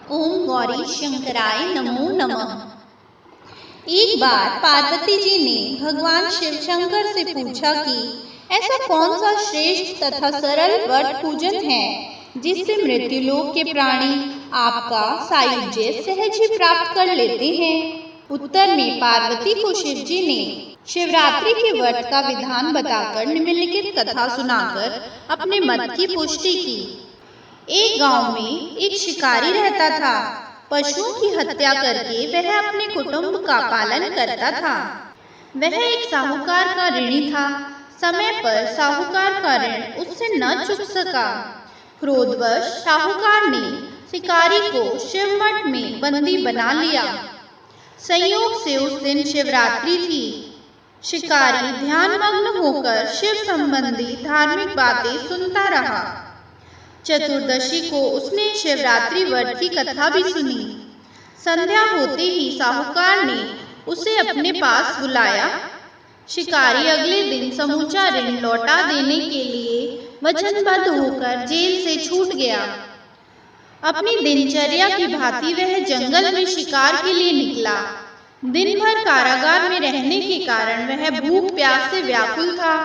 ओम गौरी शंकराय नमो नमः। एक बार पार्वती जी ने भगवान शिव शंकर से पूछा कि ऐसा कौन सा श्रेष्ठ तथा सरल वट पूजन है जिससे मृत्युलोक के प्राणी आपका सायुज्य सहज ही प्राप्त कर लेते हैं। उत्तर में पार्वती को शिव जी ने शिवरात्रि के व्रत का विधान बताकर निम्नलिखित कथा सुनाकर अपने मत की पुष्टि की। एक गांव में एक शिकारी रहता था। पशुओं की हत्या करके वह अपने कुटुंब का पालन करता था। वह एक साहूकार का ऋणी था। समय पर साहूकार का ऋण उससे न चुक सका। क्रोधवश साहूकार ने शिकारी को शिवमठ में बंदी बना लिया। संयोग से उस दिन शिवरात्रि थी। शिकारी ध्यानमग्न होकर शिव संबंधी धार्मिक बातें सुनता रहा। चतुर्दशी को उसने शिवरात्रि व्रत की कथा भी सुनी। संध्या होते ही साहूकार ने उसे अपने पास बुलाया। शिकारी अगले दिन समूचा ऋण लौटा देने के लिए वचनबद्ध होकर जेल से छूट गया। अपनी दिनचर्या की भांति वह जंगल में शिकार के लिए निकला। दिन भर कारागार में रहने के कारण वह भूख प्यास से व्याकुल था।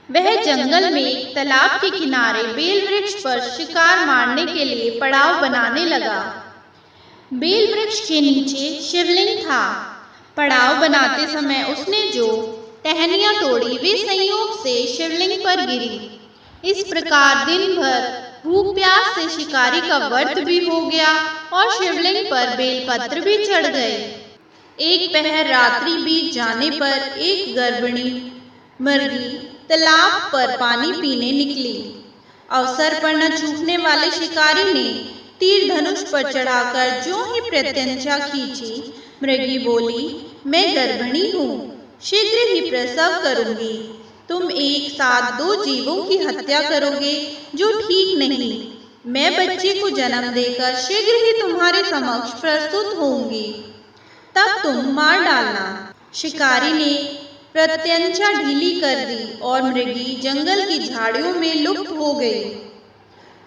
वह जंगल में एक तालाब के किनारे बेल वृक्ष पर शिकार मारने के लिए पड़ाव बनाने लगा। बेल वृक्ष के नीचे शिवलिंग था। पड़ाव बनाते समय उसने जो टहनियां तोड़ी वे संयोग से शिवलिंग पर गिरी। इस प्रकार दिन भर भूख प्यास से शिकारी का व्रत भी हो गया और शिवलिंग पर बेलपत्र भी चढ़ गए। एक पहर रात्रि बीत जाने पर एक गर्भिणी मृगी तालाब पर पानी पीने निकली। अवसर पर न चूकने वाले शिकारी ने तीर धनुष पर चढ़ाकर जो ही प्रत्यंचा खींची। मृगी बोली, मैं गर्भिणी हूँ, शीघ्र ही प्रसव करूंगी। तुम एक साथ दो जीवों की हत्या करोगे जो ठीक नहीं। मैं बच्चे को जन्म देकर शीघ्र ही तुम्हारे समक्ष प्रस्तुत होंगी, तब तुम मार डालना। शिकारी ने प्रत्यंचा ढीली कर दी और मृगी जंगल की झाड़ियों में लुप्त हो गई।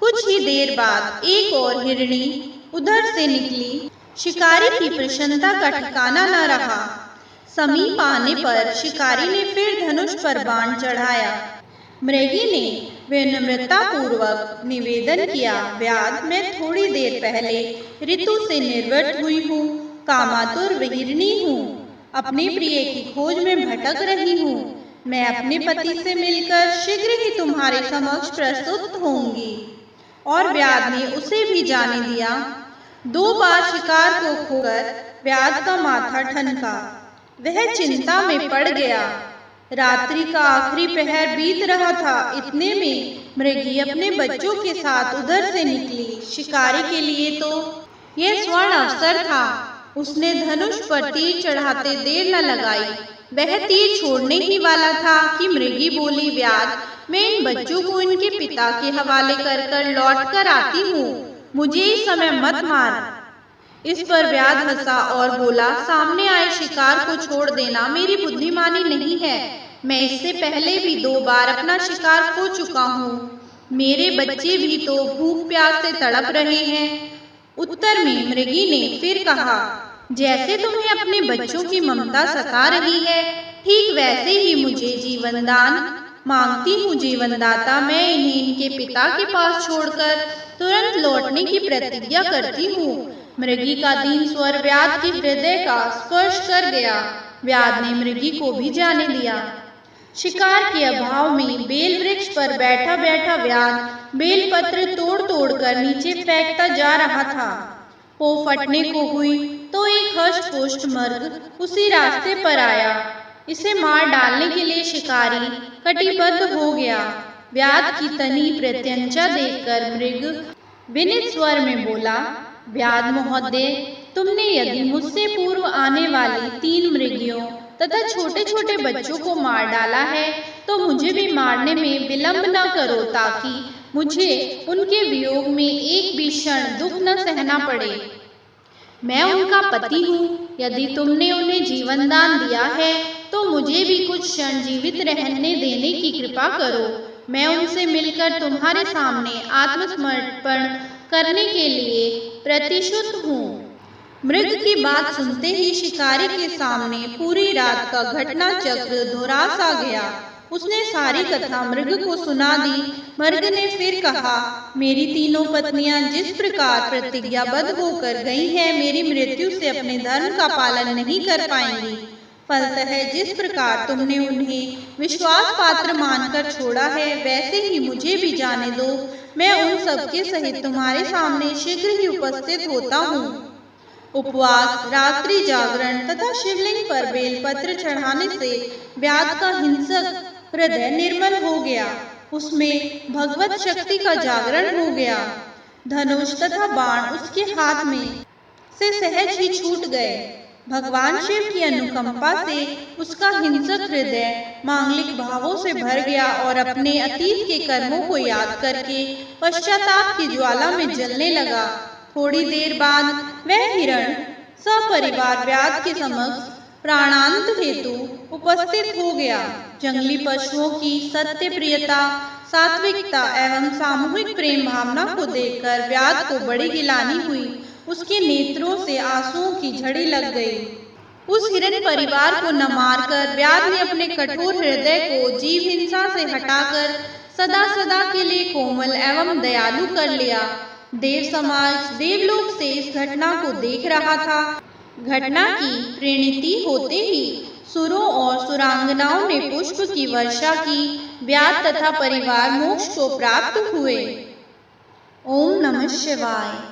कुछ ही देर बाद एक और हिरणी उधर से निकली। शिकारी की प्रसन्नता का ठिकाना न रहा। समीप आने पर शिकारी ने फिर धनुष पर बाण चढ़ाया। मृगी ने विनम्रता पूर्वक निवेदन किया, व्याध, मैं थोड़ी देर पहले ऋतु से निर्वृत हुई हूँ, कामातुर हिरणी हूँ, अपने प्रिय की खोज में भटक रही हूँ। मैं अपने पति से मिलकर शीघ्र ही तुम्हारे समक्ष प्रस्तुत होंगी। और व्याध ने उसे भी जाने दिया। 2 बार शिकार को खोकर व्याध का माथा ठनका। वह चिंता में पड़ गया। रात्रि का आखिरी पहर बीत रहा था। इतने में मृगी अपने बच्चों के साथ उधर से निकली। शिकारी के लिए तो यह स्वर्ण अवसर था। उसने धनुष पर तीर चढ़ाते देर न लगाई। वह तीर छोड़ने ही वाला था कि मृगी बोली, व्याध, मैं इन बच्चों को इनके पिता के हवाले कर लौट कर आती हूँ, मुझे इस समय मत मार। इस पर व्याध हंसा और बोला, सामने आए शिकार को छोड़ देना मेरी बुद्धिमानी नहीं है। मैं इससे पहले भी 2 बार अपना शिकार खो चुका हूँ। मेरे बच्चे भी तो भूख प्यास से तड़प रहे हैं। उत्तर में मृगी ने फिर कहा, जैसे तुम्हें अपने बच्चों की ममता सता रही है, ठीक वैसे ही मुझे जीवन दान मांगती हूँ। जीवनदाता, मैं इन्हें इनके पिता के पास छोड़कर तुरंत लौटने की प्रतिज्ञा करती हूँ। मृगी का दीन स्वर व्याध के हृदय का स्पर्श कर गया। व्याध ने मृगी को भी जाने दिया। शिकार के अभाव में बेल वृक्ष पर बैठा बैठा व्याध बेलपत्र तोड़ तोड़ कर नीचे फेंकता जा रहा था। पो फटने को हुई तो एक हष्ट पुष्ट मर्ग उसी रास्ते पर आया। इसे मार डालने के लिए शिकारी कटिबद्ध हो गया। व्याध की तनी प्रत्यंचा देखकर मृग विनीत स्वर में बोला, व्याध महोदय, तुमने यदि मुझसे पूर्व आने वाली 3 मृगियों तथा छोटे छोटे बच्चों को मार डाला है तो मुझे भी मारने में विलंब न करो, ताकि मुझे उनके वियोग में एक भी क्षण दुख न सहना पड़े। मैं उनका पति हूँ। यदि तुमने उन्हें जीवन दान दिया है तो मुझे भी कुछ क्षण जीवित रहने देने की कृपा करो। मैं उनसे मिलकर तुम्हारे सामने आत्मसमर्पण करने के लिए प्रतिशुद्ध हूँ। मृग की बात सुनते ही शिकारी के सामने पूरी रात का घटना चक्र दोहरा सा गया। उसने सारी कथा मृग को सुना दी। मृग ने फिर कहा, मेरी तीनों पत्नियां जिस प्रकार प्रतिज्ञाबद्ध होकर गई हैं, मेरी मृत्यु से अपने धर्म का पालन नहीं कर पाएंगी। फलतः जिस प्रकार तुमने उन्हें विश्वास पात्र मानकर छोड़ा है, वैसे ही मुझे भी जाने दो। मैं उन सबके सहित तुम्हारे सामने शीघ्र ही उपस्थित होता हूँ। उपवास, रात्रि जागरण तथा शिवलिंग पर बेलपत्र चढ़ाने से व्याध का हिंसक हृदय निर्मल हो गया। उसमें भगवत शक्ति का जागरण हो गया। धनुष तथा बाण उसके हाथ में से सहज ही छूट गए। भगवान शिव की अनुकंपा से उसका हिंसक हृदय मांगलिक भावों से भर गया और अपने अतीत के कर्मों को याद करके पश्चाताप की ज्वाला में जलने लगा। थोड़ी देर बाद वह हिरण सपरिवार व्याध के समक्ष प्राणांत हेतु उपस्थित हो गया। जंगली पशुओं की सत्य प्रियता, सात्विकता एवं सामूहिक प्रेम भावना को देखकर व्याध को बड़ी गिलानी हुई। उसके नेत्रों से आंसुओं की झड़ी लग गई। उस हिरण परिवार को न मारकर व्याध ने अपने कठोर हृदय को जीव हिंसा से हटाकर सदा सदा के लिए कोमल एवं दयालु कर लिया। देव समाज देवलोक से इस घटना को देख रहा था। घटना की परिणति होते ही सुरों और सुरांगनाओं ने पुष्प की वर्षा की। व्याध तथा परिवार मोक्ष को प्राप्त हुए। ओम नमः शिवाय।